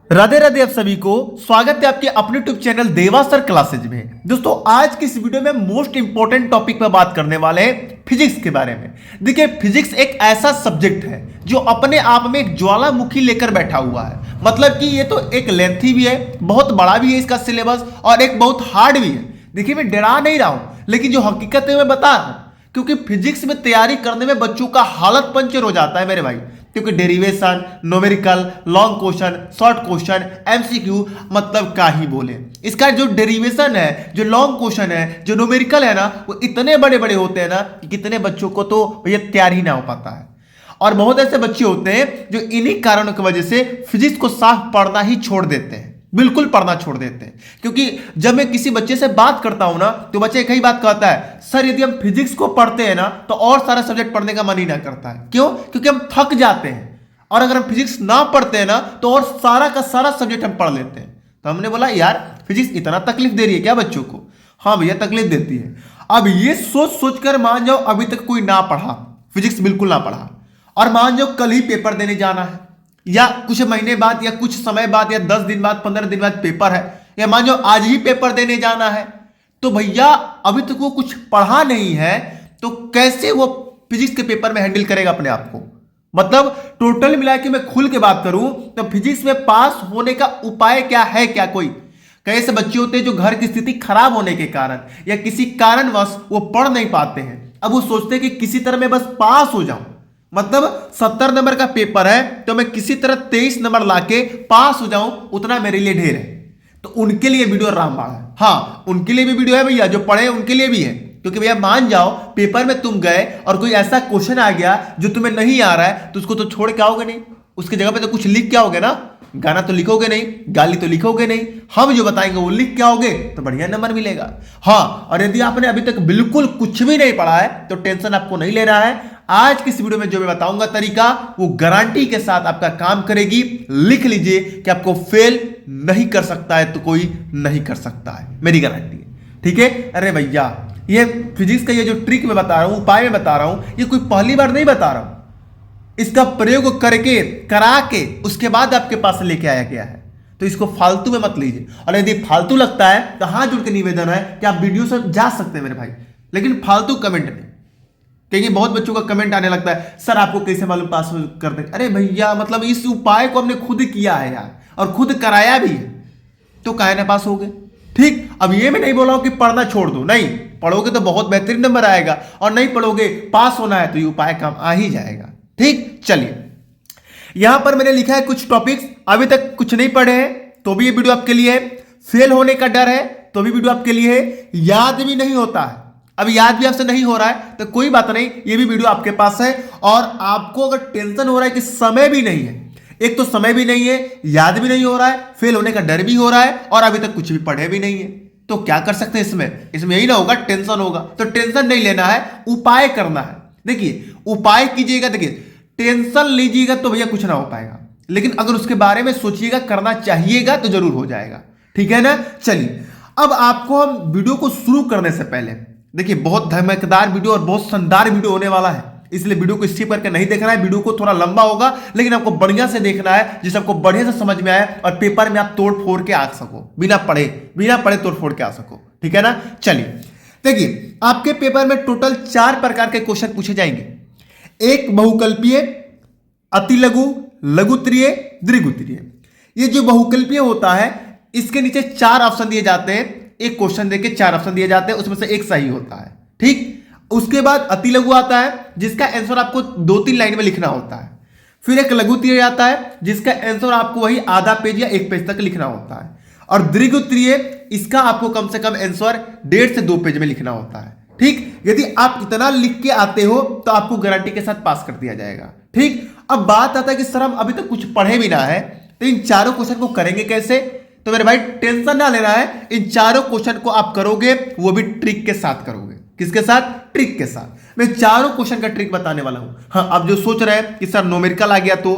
राधे राधे आप सभी को स्वागत है आपके अपने यूट्यूब चैनल देवा सर क्लासेज में। दोस्तों आज की इस वीडियो में मोस्ट इंपॉर्टेंट टॉपिक पर बात करने वाले हैं फिजिक्स के बारे में। देखिए फिजिक्स एक ऐसा सब्जेक्ट है जो अपने आप में एक ज्वालामुखी लेकर बैठा हुआ है। मतलब कि ये तो एक लेंथी भी है, बहुत बड़ा भी है इसका सिलेबस और एक बहुत हार्ड भी है। देखिए मैं डरा नहीं रहा हूं, लेकिन जो हकीकत है मैं बता रहा हूं, क्योंकि फिजिक्स में तैयारी करने में बच्चों का हालत पंचर हो जाता है मेरे भाई। क्योंकि derivation, numerical, long question, short question, MCQ, मतलब क्या ही बोले। इसका जो डेरिवेशन है, जो लॉन्ग क्वेश्चन है, जो न्यूमेरिकल है ना, वो इतने बड़े बड़े होते हैं ना कि कितने बच्चों को तो भैया तैयार ही ना हो पाता है। और बहुत ऐसे बच्चे होते हैं जो इन्हीं कारणों की वजह से फिजिक्स को साफ पढ़ना ही छोड़ देते हैं, बिल्कुल पढ़ना छोड़ देते हैं। क्योंकि जब मैं किसी बच्चे से बात करता हूं ना, तो बच्चे एक ही बात कहता है, सर यदि हम फिजिक्स को पढ़ते हैं ना तो और सारा सब्जेक्ट पढ़ने का मन ही ना करता है। क्यों? क्योंकि हम थक जाते हैं, और अगर हम फिजिक्स ना पढ़ते हैं ना तो और सारा का सारा सब्जेक्ट हम पढ़ लेते हैं। तो हमने बोला यार फिजिक्स इतना तकलीफ दे रही है क्या बच्चों को? हाँ भैया तकलीफ देती है। अब ये सोच सोचकर मान जाओ अभी तक कोई ना पढ़ा, फिजिक्स बिल्कुल ना पढ़ा, और मान जाओ कल ही पेपर देने जाना है, या कुछ महीने बाद, या कुछ समय बाद, या 10 दिन बाद, 15 दिन बाद पेपर है, या मान जाओ आज ही पेपर देने जाना है, तो भैया अभी तक वो कुछ पढ़ा नहीं है, तो कैसे वो फिजिक्स के पेपर में हैंडल करेगा अपने आप को? मतलब टोटल मिला के मैं खुल के बात करूं तो फिजिक्स में पास होने का उपाय क्या है? क्या कोई? कई ऐसे बच्चे होते हैं जो घर की स्थिति खराब होने के कारण या किसी कारणवश वो पढ़ नहीं पाते हैं। अब वो सोचते हैं कि किसी तरह मैं बस पास हो जाऊं, मतलब 70 नंबर का पेपर है तो मैं किसी तरह 23 नंबर लाके पास हो जाऊं, उतना मेरे लिए ढेर है। तो उनके लिए वीडियो रामबाण है। हाँ उनके लिए भी वीडियो है भैया, जो पढ़े उनके लिए भी है। क्योंकि भैया मान जाओ पेपर में तुम गए और कोई ऐसा क्वेश्चन आ गया जो तुम्हें नहीं आ रहा है, तो उसको तो छोड़ के आओगे नहीं, उसकी जगह पे तो कुछ लिख के आओगे ना। गाना तो लिखोगे नहीं, गाली तो लिखोगे नहीं, हम जो बताएंगे वो लिख के आओगे तो बढ़िया नंबर मिलेगा। हाँ, और यदि आपने अभी तक बिल्कुल कुछ भी नहीं पढ़ा है तो टेंशन आपको नहीं लेना है। आज की इस वीडियो में जो मैं बताऊंगा तरीका, वो गारंटी के साथ आपका काम करेगी। लिख लीजिए कि आपको फेल नहीं कर सकता है तो कोई नहीं कर सकता है, मेरी गारंटी है। ठीक है? अरे भैया ये फिजिक्स का ये जो ट्रिक मैं बता रहा हूं, उपाय मैं बता रहा हूं, ये कोई पहली बार नहीं बता रहा हूं। इसका प्रयोग करके, करा के, उसके बाद आपके पास लेके आया गया है। तो इसको फालतू में मत लीजिए। और यदि फालतू लगता है तो हाथ जोड़ के निवेदन है कि आप वीडियो से जा सकते हैं मेरे भाई, लेकिन फालतू कमेंट नहीं। क्योंकि बहुत बच्चों का कमेंट आने लगता है, सर आपको कैसे मालूम पास कर देंगे? अरे भैया मतलब इस उपाय को हमने खुद किया है यार, और खुद कराया भी है, तो काहे ना पास हो गए। ठीक, अब ये मैं नहीं बोला हूं कि पढ़ना छोड़ दो, नहीं, पढ़ोगे तो बहुत बेहतरीन नंबर आएगा, और नहीं पढ़ोगे, पास होना है तो ये उपाय काम आ ही जाएगा। ठीक, चलिए यहां पर मैंने लिखा है कुछ टॉपिक्स, अभी तक कुछ नहीं पढ़े हैं तो भी ये वीडियो आपके लिए है। फेल होने का डर है तो भी वीडियो आपके लिए है। याद भी नहीं होता है, अब याद भी आपसे नहीं हो रहा है तो कोई बात नहीं, ये भी वीडियो आपके पास है। और आपको अगर टेंशन हो रहा है कि समय भी नहीं है, एक तो समय भी नहीं है, याद भी नहीं हो रहा है, फेल होने का डर भी हो रहा है, और अभी तक कुछ भी पढ़े भी नहीं है, तो क्या कर सकते हैं इसमें यही ना होगा, टेंशन होगा। तो टेंशन नहीं लेना है, उपाय करना है। देखिए उपाय कीजिएगा, देखिए टेंशन लीजिएगा तो भैया कुछ ना हो पाएगा, लेकिन अगर उसके बारे में सोचिएगा, करना चाहिएगा तो जरूर हो जाएगा। ठीक है ना? चलिए अब आपको हम वीडियो को शुरू करने से पहले, देखिए बहुत धमाकेदार वीडियो और बहुत शानदार वीडियो होने वाला है, इसलिए वीडियो को स्किप करके नहीं देखना है। वीडियो को थोड़ा लंबा होगा, लेकिन आपको बढ़िया से देखना है, जिससे आपको बढ़िया से समझ में आए और पेपर में आप तोड़ फोड़ के आ सको, बिना पढ़े तोड़ फोड़ के आ सको। ठीक है ना? चलिए देखिए आपके पेपर में टोटल 4 प्रकार के क्वेश्चन पूछे जाएंगे। एक बहुकल्पीय, अतिलघु, लघुत्तरीय, दीर्घोत्तरीय। ये जो बहुकल्पीय होता है इसके नीचे 4 ऑप्शन दिए जाते हैं, एक क्वेश्चन देके 4 ऑप्शन दिए जाते हैं, उसमें से एक सही होता है। ठीक, उसके बाद अतिलघु आता है जिसका आंसर आपको 2-3 लाइन में लिखना होता है। फिर एक लघुत्तरीय आता है जिसका आंसर आपको वही आधा पेज या 1 पेज तक लिखना होता है। और दीर्घोत्तरीय, इसका आपको कम से कम आंसर 1.5 से 2 पेज में लिखना होता है। ठीक, यदि आप इतना लिख के आते हो तो आपको गारंटी के साथ पास कर दिया जाएगा। ठीक, अब बात आता है कि सर हम अभी तक कुछ पढ़े भी ना है, तो इन चारों क्वेश्चन को करेंगे कैसे? तो मेरे भाई टेंशन ना लेना है, इन चारों क्वेश्चन को आप करोगे, वो भी ट्रिक के साथ करोगे। किसके साथ? ट्रिक के साथ। मैं चारों क्वेश्चन का ट्रिक बताने वाला हूं। हाँ, आप जो सोच रहे हैं कि सर न्यूमेरिकल आ गया तो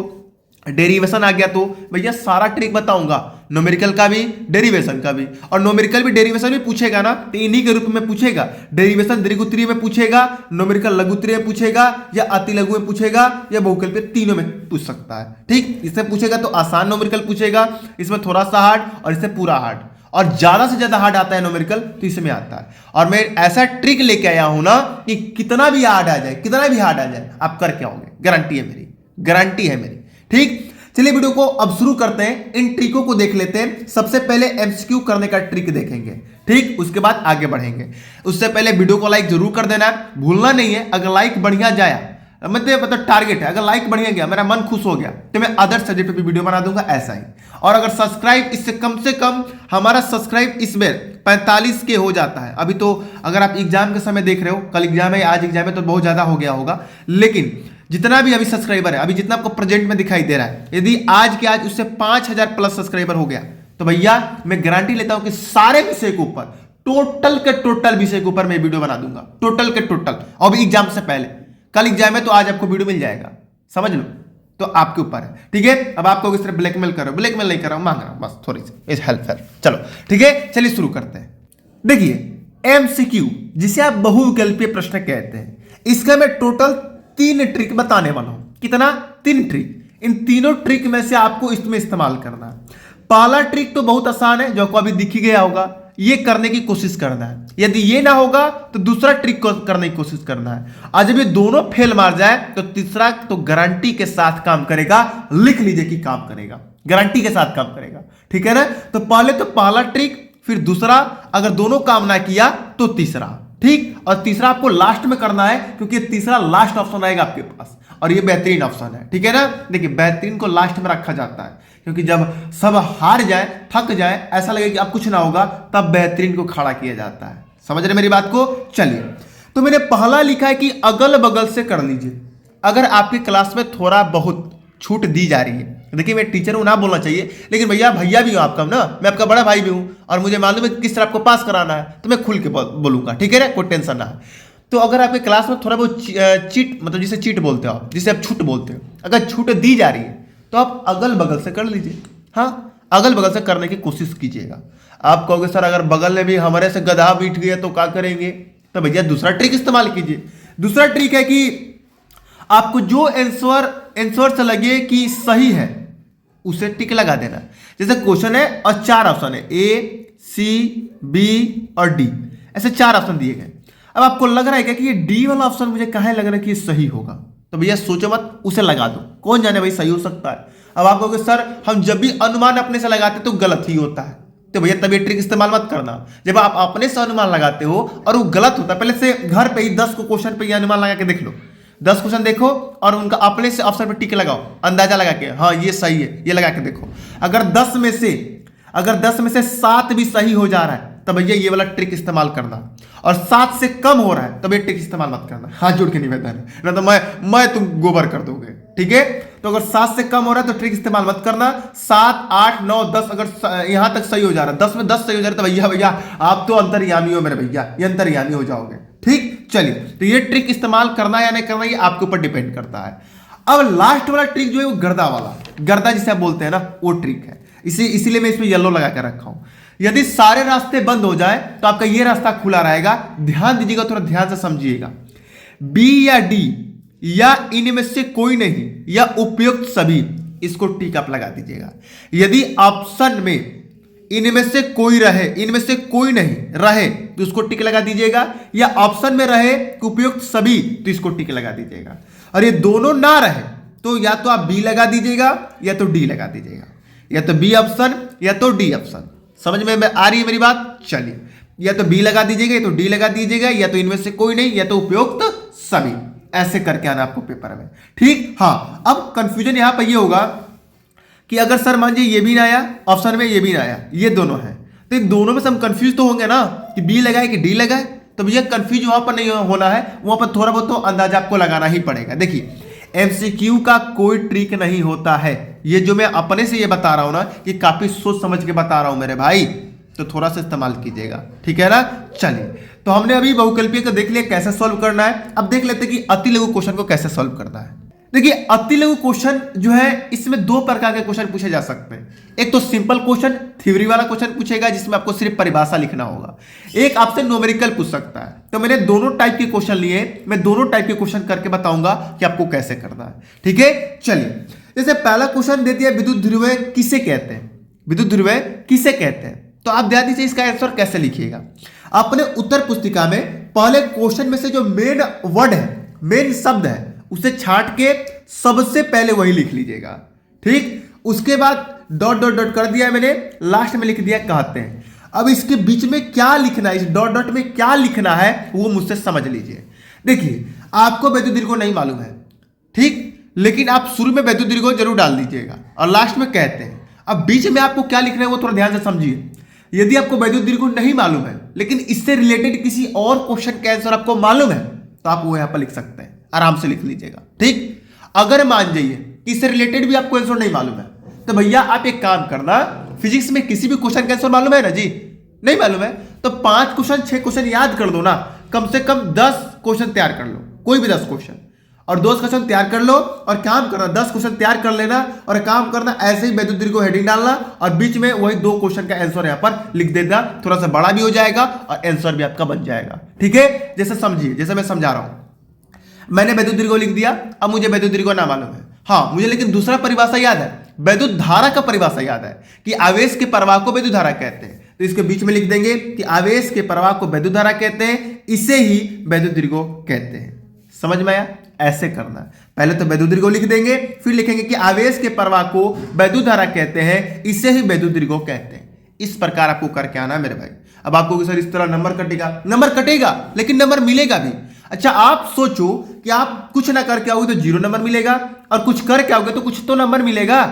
डेरिवेशन आ गया तो भैया सारा ट्रिक बताऊंगा, न्यूमेरिकल का भी डेरिवेशन का भी। और न्यूमेरिकल भी डेरिवेशन भी पूछेगा ना तो इन्हीं के रूप में पूछेगा। डेरिवेशन दीर्घोत्तरीय में पूछेगा, न्यूमेरिकल लघुत्तरीय में पूछेगा, या अति लघु में पूछेगा, या बहुकल्पीय, तीनों में पूछ सकता है। ठीक, इससे पूछेगा तो आसान न्यूमेरिकल पूछेगा, इसमें थोड़ा सा हार्ड और इससे पूरा हार्ड, और ज्यादा से ज्यादा हार्ड आता है न्यूमेरिकल तो इसमें आता है। और मैं ऐसा ट्रिक लेके आया हूं ना कि कितना भी हार्ड आ जाए, कितना भी हार्ड आ जाए आप करके आओगे, गारंटी है मेरी, गारंटी है मेरी। ठीक, चलिए वीडियो को अब शुरू करते हैं, इन ट्रिकों को देख लेते हैं। सबसे पहले एमसीक्यू करने का ट्रिक देखेंगे, ठीक, उसके बाद आगे बढ़ेंगे। उससे पहले वीडियो को लाइक जरूर कर देना, भूलना नहीं है। अगर लाइक बढ़िया जाया, मतलब टारगेट है, अगर लाइक बढ़िया गया, मेरा मन खुश हो गया, तो मैं अदर सब्जेक्ट पे भी वीडियो बना दूंगा ऐसा ही। और अगर सब्सक्राइब इससे कम से कम, हमारा सब्सक्राइब इसमें 45 के हो जाता है अभी तो। अगर आप एग्जाम के समय देख रहे हो, कल एग्जाम है, आज एग्जाम है, तो बहुत ज्यादा हो गया होगा, लेकिन जितना भी अभी सब्सक्राइबर है, अभी जितना आपको प्रेजेंट में दिखाई दे रहा है, यदि आज के आज उससे 5000 प्लस सब्सक्राइबर हो गया तो भैया मैं गारंटी लेता हूं कि सारे विषय के ऊपर, टोटल के टोटल विषय के ऊपर मैं वीडियो बना दूंगा, टोटल के टोटल। और एग्जाम से पहले, कल एग्जाम है तो आज आपको वीडियो मिल जाएगा, समझ लो, तो आपके ऊपर है। ठीक है, अब आपको किस तरह ब्लैकमेल कर रहा हूं, ब्लैकमेल नहीं कर रहा हूं, मांग रहा हूं बस थोड़ी सी हेल्प है। चलो ठीक है, चलिए शुरू करते हैं। देखिए एमसीक्यू जिसे आप बहुविकल्पीय प्रश्न कहते हैं, इसका मैं टोटल 3 ट्रिक बताने वाला हूं। कितना? 3 ट्रिक। इन तीनों ट्रिक में से आपको इसमें इस्तेमाल करना है। पहला ट्रिक तो बहुत आसान है, जो आपको अभी दिख ही गया होगा, ये करने की कोशिश करना है। यदि ये ना होगा तो दूसरा ट्रिक को करने की कोशिश करना है। और जब ये दोनों फेल मार जाए तो तीसरा तो गारंटी के साथ काम करेगा, लिख लीजिए कि काम करेगा, गारंटी के साथ काम करेगा। ठीक है ना, तो पहले तो पहला ट्रिक, फिर दूसरा, अगर दोनों काम ना किया तो तीसरा। ठीक, और तीसरा आपको लास्ट में करना है, क्योंकि तीसरा लास्ट ऑप्शन आएगा आपके पास, और ये बेहतरीन ऑप्शन है। ठीक है ना, देखिए बेहतरीन को लास्ट में रखा जाता है, क्योंकि जब सब हार जाए, थक जाए, ऐसा लगे कि अब कुछ ना होगा, तब बेहतरीन को खड़ा किया जाता है। समझ रहे मेरी बात को? चलिए, तो मैंने पहला लिखा है कि अगल बगल से कर लीजिए। अगर आपकी क्लास में थोड़ा बहुत छूट दी जा रही है, देखिए मैं टीचर हूं, ना बोलना चाहिए, लेकिन भैया भी हूं आपका ना, मैं आपका बड़ा भाई भी हूं, और मुझे मालूम है किस तरह आपको पास कराना है, तो मैं खुल के बोलूंगा। ठीक है ना, कोई टेंशन ना है। तो अगर आपके क्लास में थोड़ा बहुत चीट, मतलब जिसे चीट बोलते हो आप, जिसे आप छूट बोलते हो, अगर छूट दी जा रही है तो आप अगल बगल से कर लीजिए। हाँ, अगल बगल से करने की कोशिश कीजिएगा। आप कहोगे सर अगर बगल में भी हमारे से गधा बैठ गया तो क्या करेंगे? तो भैया दूसरा ट्रिक इस्तेमाल कीजिए। दूसरा ट्रिक है कि आपको जो आंसर से लगे कि सही है उसे टिक लगा देना। जैसे क्वेश्चन है और 4 ऑप्शन है, ए, सी, बी और डी, ऐसे 4 ऑप्शन दिए गए। अब आपको लग रहा है कि ये डी वाला ऑप्शन मुझे कहाँ लग रहा है कि सही होगा, तो भैया सोचो मत, उसे लगा दो, कौन जाने भाई सही हो सकता है। अब आप कहोगे सर हम जब भी अनुमान अपने से लगाते तो गलत ही होता है, तो भैया तब ये ट्रिक इस्तेमाल मत करना। जब आप अपने से अनुमान लगाते हो और वो गलत होता है, पहले से घर पे ही 10 को क्वेश्चन पे ये अनुमान लगा के देख लो, 10 क्वेश्चन देखो और उनका अपने से ऑप्शन पे टिक लगाओ, अंदाजा लगा के, हाँ ये सही है, ये लगा के देखो। अगर 10 में से 7 भी सही हो जा रहा है तब भैया ये वाला ट्रिक इस्तेमाल करना, और 7 से कम हो रहा है तब ये ट्रिक इस्तेमाल मत करना। हाथ जोड़ के निवेदन है, ना तो मैं तुम गोबर कर दोगे। ठीक है, तो अगर 7 से कम हो रहा है तो ट्रिक इस्तेमाल मत करना। 7, 8, 9, 10 अगर यहां तक सही हो जा रहा है, 10 में 10 सही हो जा रहा है तो भैया आप तो अंतर्यामी हो मेरे भैया, ये अंतर्यामी हो जाओगे। ठीक, चलिए, तो ये ट्रिक इस्तेमाल करना या नहीं करना ये आपके ऊपर डिपेंड करता है। अब लास्ट वाला ट्रिक जो है वो गर्दा वाला, गर्दा जिसे आप बोलते हैं ना, वो ट्रिक है। इसीलिए मैं इसमें येलो लगा कर रखा हूं। यदि सारे रास्ते बंद हो जाए तो आपका ये रास्ता खुला रहेगा। ध्यान दीजिएगा, थोड़ा ध्यान से समझिएगा। बी या डी या इनमें से कोई नहीं या उपयुक्त सभी, इसको टिक आप लगा दीजिएगा। यदि ऑप्शन में इनमें से कोई रहे, इनमें से कोई नहीं रहे तो इसको टिक लगा दीजिएगा, या ऑप्शन में रहे उपयुक्त सभी तो इसको टिक लगा दीजिएगा। और ये दोनों ना रहे तो या तो आप बी लगा दीजिएगा या तो डी लगा दीजिएगा, या तो बी ऑप्शन या तो डी ऑप्शन। समझ में आ रही है मेरी बात? चलिए, या तो बी लगा दीजिएगा या तो डी लगा दीजिएगा, या तो इनमें से कोई नहीं या तो उपयुक्त सभी, ऐसे करके आना आपको पेपर में। ठीक, हाँ, अब कंफ्यूजन यहां पर ये होगा कि अगर सर मान लीजिए ये भी ना आया ऑप्शन में, ये भी ना आया, ये दोनों है, तो इन दोनों में से हम कंफ्यूज तो होंगे ना कि बी लगाए कि डी लगाए। तो भैया कंफ्यूज वहां पर नहीं होना है, वहां पर थोड़ा बहुत तो अंदाजा आपको लगाना ही पड़ेगा। देखिए एमसीक्यू का कोई ट्रिक नहीं होता है, ये जो मैं अपने से ये बता रहा हूं ना, ये काफी सोच समझ के बता रहा हूं मेरे भाई, तो थोड़ा सा इस्तेमाल कीजिएगा। ठीक है ना, चलिए, तो हमने अभी बहुकल्पीय को देख लिया कैसे सॉल्व करना है। अब देख लेते हैं कि अति लघु क्वेश्चन को कैसे सॉल्व करना है। देखिए अति लघु क्वेश्चन जो है इसमें दो प्रकार के क्वेश्चन पूछे जा सकते हैं। एक तो सिंपल क्वेश्चन थ्योरी वाला क्वेश्चन पूछेगा जिसमें आपको सिर्फ परिभाषा लिखना होगा, एक आपसे न्यूमेरिकल पूछ सकता है। तो मैंने दोनों टाइप के क्वेश्चन लिए, मैं दोनों टाइप के क्वेश्चन करके बताऊंगा कि आपको कैसे करना है। ठीक है, चलिए जैसे पहला क्वेश्चन दे दिया, विद्युत ध्रुवय किसे कहते हैं, विद्युत ध्रुवय किसे कहते हैं। तो आप ध्यान दीजिए इसका आंसर कैसे लिखिएगा। अपने उत्तर पुस्तिका में पहले क्वेश्चन में से जो मेन वर्ड है, मेन शब्द है, उसे छांट के सबसे पहले वही लिख लीजिएगा। ठीक, उसके बाद डॉट डॉट डॉट कर दिया मैंने, लास्ट में लिख दिया कहते हैं। अब इसके बीच में क्या लिखना है, इस डॉट डॉट में क्या लिखना है वो मुझसे समझ लीजिए। देखिए आपको वैद्युत दीर्घ नहीं मालूम है, ठीक, लेकिन आप शुरू में वैद्युत दीर्घ जरूर डाल दीजिएगा और लास्ट में कहते हैं। अब बीच में आपको क्या लिखना है वो थोड़ा ध्यान से समझिए। यदि आपको वैद्युत दीर्घ नहीं मालूम है लेकिन इससे रिलेटेड किसी और क्वेश्चन का आंसर आपको मालूम है तो आप वो यहां पर लिख सकते हैं, आराम से लिख लीजिएगा। ठीक, अगर मान जाइए कि इससे रिलेटेड भी आपको आंसर नहीं मालूम है तो भैया आप एक काम करना, फिजिक्स में किसी भी क्वेश्चन का आंसर मालूम है ना जी, नहीं मालूम है तो 5 क्वेश्चन 6 क्वेश्चन याद कर दो ना, कम से कम 10 क्वेश्चन तैयार कर लो, कोई भी 10 क्वेश्चन, और 2 क्वेश्चन तैयार कर लो और काम करना 10 क्वेश्चन तैयार कर लेना और काम करना ऐसे ही वैद्युत दीर्घ को हेडिंग डालना और बीच में वही 2 क्वेश्चन का आंसर यहां पर लिख देना, थोड़ा सा बड़ा भी हो जाएगा और आंसर भी आपका बन जाएगा। ठीक है, जैसे समझिए, जैसे मैं समझा रहा हूं, मैंने वैद्युत दीर्घ लिख दिया, अब मुझे वैद्युत दीर्घ ना मालूम है, हाँ मुझे लेकिन दूसरा परिभाषा याद है, वैद्युत धारा का परिभाषा याद है कि आवेश के प्रवाह को वैद्युत धारा कहते हैं। तो इसके बीच में लिख देंगे कि आवेश के प्रवाह को वैद्युत धारा कहते हैं, इसे ही वैद्युत दीर्घ कहते हैं। समझ में आया? ऐसे करना, पहले तो वैद्युत दीर्घ लिख देंगे, फिर लिखेंगे कि आवेश के प्रवाह को वैद्युत धारा कहते हैं, इसे ही वैद्युत दीर्घ कहते हैं। इस प्रकार आपको करके आना है मेरे भाई। अब आपको सर इस तरह नंबर कटेगा, नंबर कटेगा लेकिन नंबर मिलेगा भी। अच्छा आप सोचो कि आप कुछ ना करके आओगे तो 0 नंबर मिलेगा और कुछ करके आओगे तो कुछ तो नंबर मिलेगा।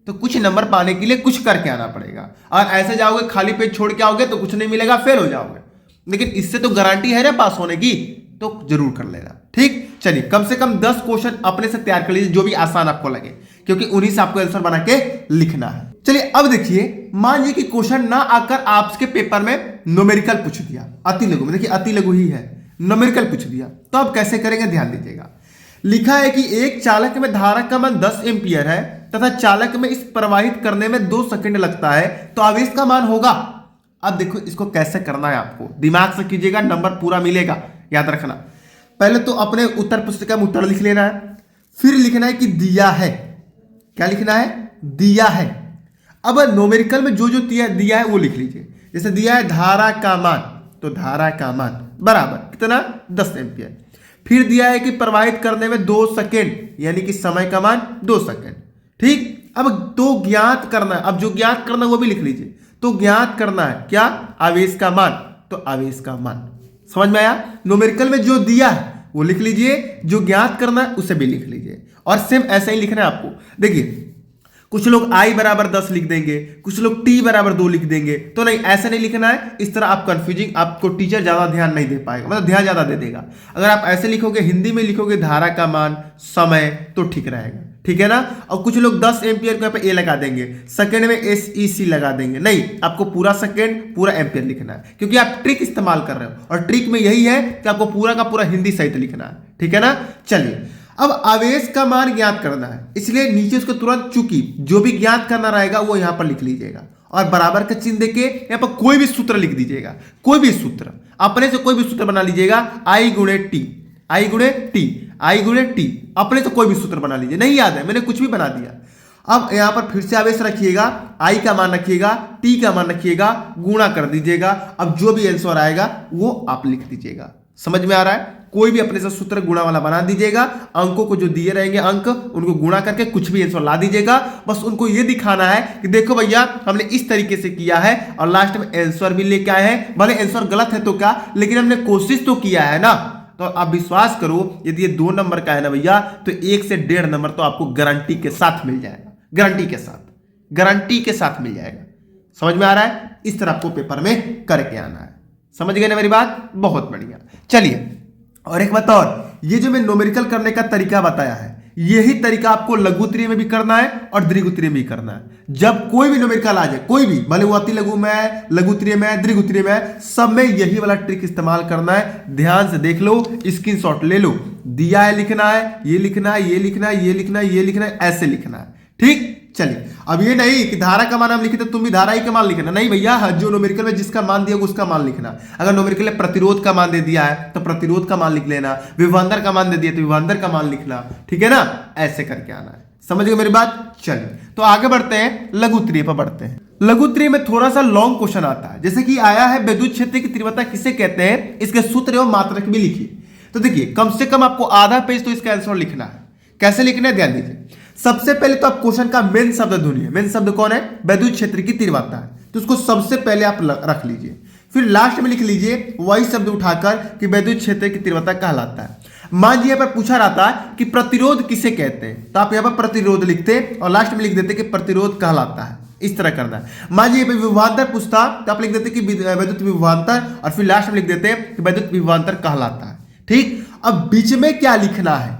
तो कुछ नंबर पाने के लिए कुछ करके आना पड़ेगा, और ऐसे जाओगे खाली पेज छोड़ के आओगे तो कुछ नहीं मिलेगा, फेल हो जाओगे। लेकिन इससे तो गारंटी है ना पास होने की, तो जरूर कर लेना। ठीक, चलिए कम से कम 10 क्वेश्चन अपने से तैयार कर लीजिए जो भी आसान आपको लगे, क्योंकि उन्हीं से आपको आंसर बना के लिखना है। चलिए अब देखिए, मान लीजिए कि क्वेश्चन ना आकर आपके पेपर में न्यूमेरिकल पूछ दिया, अति लघु में, देखिए अति लघु ही है, न्यूमेरिकल पूछ दिया, तो आप कैसे करेंगे ध्यान दीजिएगा। लिखा है कि एक चालक में धारा का मान 10 एम्पियर है तथा चालक में इस प्रवाहित करने में 2 सेकंड लगता है, तो आवेश का मान होगा। अब देखो इसको कैसे करना है, आपको दिमाग से कीजिएगा, नंबर पूरा मिलेगा, याद रखना। पहले तो अपने उत्तर पुस्तिका में उत्तर लिख लेना है, फिर लिखना है कि दिया है, क्या लिखना है, दिया है। अब न्यूमेरिकल में जो जो दिया है वो लिख लीजिए। जैसे दिया है धारा का मान, तो धारा का मान बराबर कितना, 10 एम्पियर। फिर दिया है कि प्रवाहित करने में 2 सेकेंड, यानी कि समय का मान 2 सेकेंड। ठीक, अब तो ज्ञात करना है, अब जो ज्ञात करना है वो भी लिख लीजिए। तो ज्ञात करना है क्या, आवेश का मान, तो आवेश का मान। समझ में आया? न्यूमेरिकल में जो दिया है वो लिख लीजिए, जो ज्ञात करना है उसे भी लिख लीजिए, और सेम ऐसा ही लिखना है आपको। देखिए कुछ लोग I बराबर 10 लिख देंगे, कुछ लोग T बराबर 2 लिख देंगे, तो नहीं, ऐसे नहीं लिखना है। इस तरह आप कंफ्यूजिंग, आपको टीचर ज्यादा ध्यान नहीं दे पाएगा, मतलब ध्यान ज्यादा दे देगा। अगर आप ऐसे लिखोगे, हिंदी में लिखोगे धारा का मान समय, तो ठीक रहेगा, ठीक है ना। और कुछ लोग 10 एम्पियर को यहाँ पे A लगा देंगे, सेकेंड में SEC लगा देंगे, नहीं, आपको पूरा सेकेंड पूरा एम्पियर लिखना है, क्योंकि आप ट्रिक इस्तेमाल कर रहे हो, और ट्रिक में यही है कि आपको पूरा का पूरा हिंदी सहित लिखना है, ठीक है ना। चलिए अब आवेश का मान ज्ञात करना है, इसलिए नीचे उसको तुरंत चूंकि जो भी ज्ञात करना रहेगा वो यहां पर लिख लीजिएगा, और बराबर का चिन्ह देके यहां पर कोई भी सूत्र लिख दीजिएगा, कोई भी सूत्र अपने से कोई भी सूत्र बना लीजिएगा, I गुणे टी, I गुणे टी, I गुणे टी, अपने से कोई भी सूत्र बना लीजिए। नहीं याद है, मैंने कुछ भी बना दिया। अब यहां पर फिर से आवेश रखिएगा, I का मान रखिएगा, T का मान रखिएगा, गुणा कर दीजिएगा। अब जो भी आंसर आएगा वो आप लिख दीजिएगा। समझ में आ रहा है? कोई भी अपने से सूत्र गुणा वाला बना दीजिएगा, अंकों को जो दिए रहेंगे अंक, उनको गुणा करके कुछ भी आंसर ला दीजिएगा। बस उनको ये दिखाना है कि देखो भैया हमने इस तरीके से किया है, और लास्ट में आंसर भी लेके आए हैं। भले आंसर गलत है तो क्या, लेकिन हमने कोशिश तो किया है ना। तो आप विश्वास करो, यदि ये 2 नंबर का है ना भैया, तो 1 से 1.5 नंबर तो आपको गारंटी के साथ मिल जाएगा, गारंटी के साथ, गारंटी के साथ मिल जाएगा। समझ में आ रहा है? इस तरह आपको पेपर में करके आना है। समझ गए ना मेरी बात? बहुत बढ़िया। चलिए और एक बात और, ये जो मैं न्यूमेरिकल करने का तरीका बताया है, यही तरीका आपको लघुत्तरीय में भी करना है और दीर्घोत्तरीय में भी करना है। जब कोई भी न्यूमेरिकल आ जाए, कोई भी, भले वो अति लघु में है, लघुत्तरीय में है, दीर्घोत्तरीय में है, सब में यही वाला ट्रिक इस्तेमाल करना है। ध्यान से देख लो, स्क्रीनशॉट ले लो, दिया है, लिखना है, ये लिखना है, ये लिखना है, ये लिखना है, ये लिखना है, ऐसे लिखना है। ठीक, चलिए। अब ये नहीं कि धारा का मान हम लिखे तो तुम भी धारा ही का मान लिखना, नहीं भैया, जो न्यूमेरिकल में जिसका मान दिया उसका मान लिखना। अगर न्यूमेरिकल में प्रतिरोध का मान दे दिया है तो प्रतिरोध का मान लिख लेना, विभवांतर का मान दे दिया तो विभवांतर का मान लिखना, ठीक है ना, ऐसे करके आना है। समझ गए मेरी बात? चलिए, तो आगे बढ़ते हैं, लघुत्तरीय पर बढ़ते हैं। लघुत्तरीय में थोड़ा सा लॉन्ग क्वेश्चन आता है, जैसे कि आया है विद्युत क्षेत्र की तीव्रता किसे कहते हैं, इसके सूत्र एवं मात्रक भी लिखिए। तो देखिए, कम से कम आपको आधा पेज तो इसका आंसर लिखना है। कैसे लिखना है, ध्यान दीजिए। सबसे पहले तो आप क्वेश्चन का मेन शब्द ढूंढिए। मेन शब्द कौन है? विद्युत क्षेत्र की तीव्रता है, तो उसको सबसे पहले आप रख लीजिए। फिर लास्ट में लिख लीजिए वही शब्द उठाकर कि विद्युत क्षेत्र की तीव्रता कहलाता है। मान लीजिए यहाँ पर पूछा रहा था कि प्रतिरोध किसे कहते हैं, तो आप यहाँ पर प्रतिरोध लिखते और लास्ट में लिख देते कि प्रतिरोध कहलाता है। इस तरह करना है। मान लीजिए विभवांतर पूछता तो आप लिख देते कि विद्युत विभवांतर और फिर लास्ट में लिख देते कि विद्युत विभवांतर कहलाता है। ठीक, अब बीच में क्या लिखना है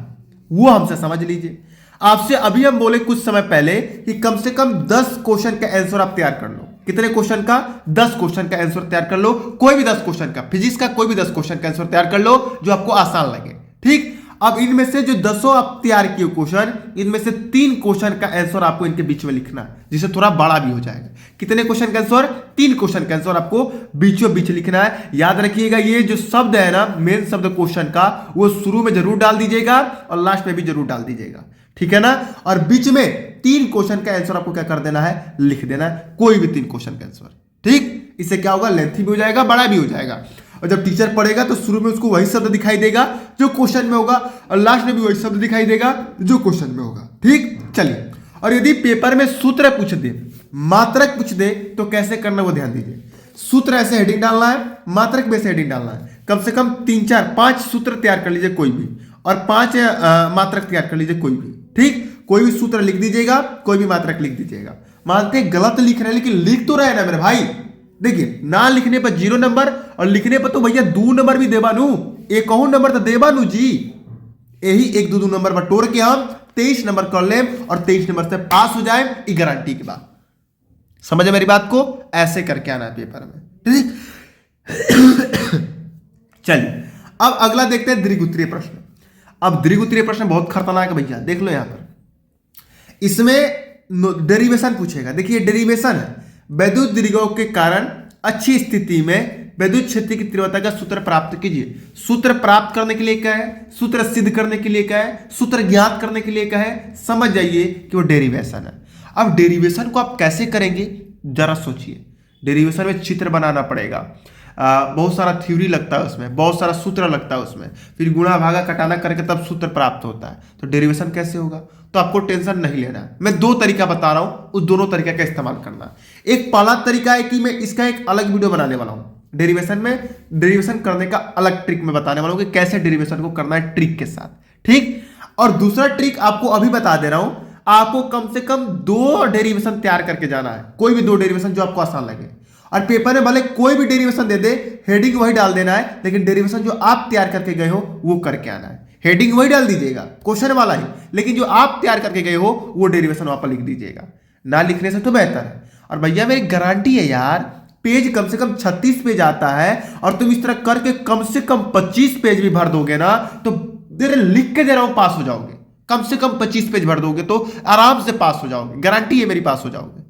वो हमसे समझ लीजिए। आपसे अभी हम बोले कुछ समय पहले कि कम से कम 10 क्वेश्चन का आंसर आप तैयार कर लो। कितने क्वेश्चन का? 10 क्वेश्चन का आंसर तैयार कर लो। कोई भी 10 क्वेश्चन का, फिजिक्स का कोई भी 10 क्वेश्चन का आंसर तैयार कर लो जो आपको आसान लगे। ठीक, अब इनमें से जो 10 आप तैयार किए क्वेश्चन, इनमें से 3 क्वेश्चन का आंसर आपको इनके बीच में लिखना है, जिससे थोड़ा बड़ा भी हो जाएगा। कितने क्वेश्चन का आंसर? 3 क्वेश्चन का आंसर आपको बीचों बीच लिखना है। याद रखिएगा, ये जो शब्द है ना, मेन शब्द क्वेश्चन का, वो शुरू में जरूर डाल दीजिएगा और लास्ट में भी जरूर डाल दीजिएगा, ठीक है ना। और बीच में 3 क्वेश्चन का आंसर आपको क्या कर देना है, लिख देना है, कोई भी 3 क्वेश्चन का आंसर। ठीक, इससे क्या होगा, लेंथी भी हो जाएगा, बड़ा भी हो जाएगा। और जब टीचर पढ़ेगा तो शुरू में उसको वही शब्द दिखाई देगा जो क्वेश्चन में होगा, और लास्ट में भी वही शब्द दिखाई देगा जो क्वेश्चन में होगा। ठीक, चलिए। और यदि पेपर में सूत्र पूछ दे, मात्रक पूछ दे, तो कैसे करना वो ध्यान दीजिए। सूत्र ऐसे हेडिंग डालना है, मात्रक में ऐसे हेडिंग डालना है। कम से कम 3, 4, 5 सूत्र तैयार कर लीजिए कोई भी, और 5 मात्रक तैयार कर लीजिए कोई भी। ठीक, कोई भी सूत्र लिख दीजिएगा, कोई भी मात्रक लिख दीजिएगा। मानते गलत लिख रहे हैं लेकिन लिख तो रहे ना मेरे भाई। देखिए, ना लिखने पर 0 नंबर और लिखने पर तो भैया 2 नंबर भी देबा नू, एक नंबर तो देबा नू जी। यही 1-2 नंबर बटोर के हम 23 नंबर कर ले और 23 नंबर से पास हो जाए, ये गारंटी की बात। समझे मेरी बात को? ऐसे करके आना है पेपर में। ठीक, चलिए अब अगला देखते हैं दीर्घोत्तरीय प्रश्न। अब दीर्घोत्तरीय प्रश्न बहुत खतरनाक है भैया, देख लो यहां पर। इसमें डेरिवेशन पूछेगा। देखिए, डेरिवेशन है, विद्युत दीर्घों के कारण अच्छी स्थिति में विद्युत क्षेत्र की तीव्रता का सूत्र प्राप्त कीजिए। सूत्र प्राप्त करने के लिए क्या है, सूत्र सिद्ध करने के लिए क्या है, सूत्र ज्ञात करने के लिए क्या है, समझ जाइए कि वो डेरिवेशन है। अब डेरिवेशन को आप कैसे करेंगे जरा सोचिए। डेरिवेशन में चित्र बनाना पड़ेगा, बहुत सारा थ्योरी लगता है उसमें, बहुत सारा सूत्र लगता है उसमें, फिर गुणा भागा कटाना करके तब सूत्र प्राप्त होता है। तो डेरिवेशन कैसे होगा? तो आपको टेंशन नहीं लेना है। मैं 2 तरीका बता रहा हूं, उस दोनों तरीका का इस्तेमाल करना। एक पहला तरीका है कि मैं इसका एक अलग वीडियो बनाने वाला हूं। डेरिवेशन में डेरिवेशन करने का अलग ट्रिक मैं बताने वाला हूं कि कैसे डेरिवेशन को करना है ट्रिक के साथ। ठीक, और दूसरा ट्रिक आपको अभी बता दे रहा हूं। आपको कम से कम 2 डेरिवेशन तैयार करके जाना है, कोई भी 2 डेरिवेशन जो आपको आसान लगे। और पेपर में भले कोई भी डेरिवेशन दे दे, हेडिंग वही डाल देना है, लेकिन डेरिवेशन जो आप तैयार करके गए हो वो करके आना है। हेडिंग वही डाल दीजिएगा, क्वेश्चन वाला ही, लेकिन जो आप तैयार करके गए हो वो डेरिवेशन वहां पर लिख दीजिएगा। ना लिखने से तो बेहतर है। और भैया मेरी गारंटी है यार, पेज कम से कम 36 पेज आता है, और तुम इस तरह करके कम से कम 25 पेज भी भर दोगे ना, तो लिख के दे रहा हूं, पास हो जाओगे। कम से कम 25 पेज भर दोगे तो आराम से पास हो जाओगे, गारंटी है मेरी, पास हो जाओगे।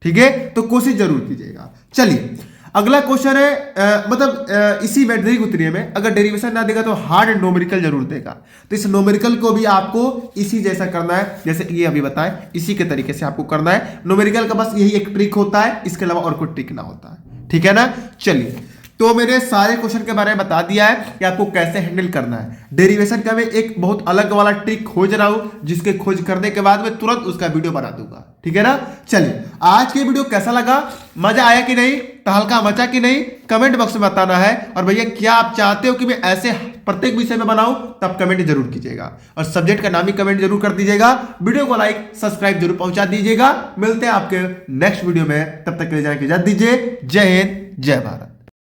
ठीक है, तो कोशिश जरूर कीजिएगा। चलिए, अगला क्वेश्चन है, इसी में दीर्घोत्तरीय में अगर डेरिवेशन ना देगा तो हार्ड न्यूमेरिकल जरूर देगा। तो इस न्यूमेरिकल को भी आपको इसी जैसा करना है, जैसे ये अभी बताएं, इसी के तरीके से आपको करना है। न्यूमेरिकल का बस यही एक ट्रिक होता है, इसके अलावा और कोई ट्रिक ना होता है। ठीक है ना। चलिए, तो मैंने सारे क्वेश्चन के बारे में बता दिया है कि आपको कैसे हैंडल करना है। डेरिवेशन का मैं एक बहुत अलग वाला ट्रिक खोज रहा हूं, जिसके खोज करने के बाद मैं तुरंत उसका वीडियो बना दूंगा। ठीक है ना। चलिए, आज के वीडियो कैसा लगा, मजा आया कि नहीं, तहलका मचा कि नहीं, कमेंट बॉक्स में बताना है। और भैया क्या आप चाहते हो कि मैं ऐसे प्रत्येक विषय में बनाऊं, तब कमेंट जरूर कीजिएगा, और सब्जेक्ट का नाम ही कमेंट जरूर कर दीजिएगा। वीडियो को लाइक सब्सक्राइब जरूर पहुंचा दीजिएगा। मिलते हैं आपके नेक्स्ट वीडियो में, तब तक के लिए जाने की इजाजत दीजिए। जय हिंद, जय भारत।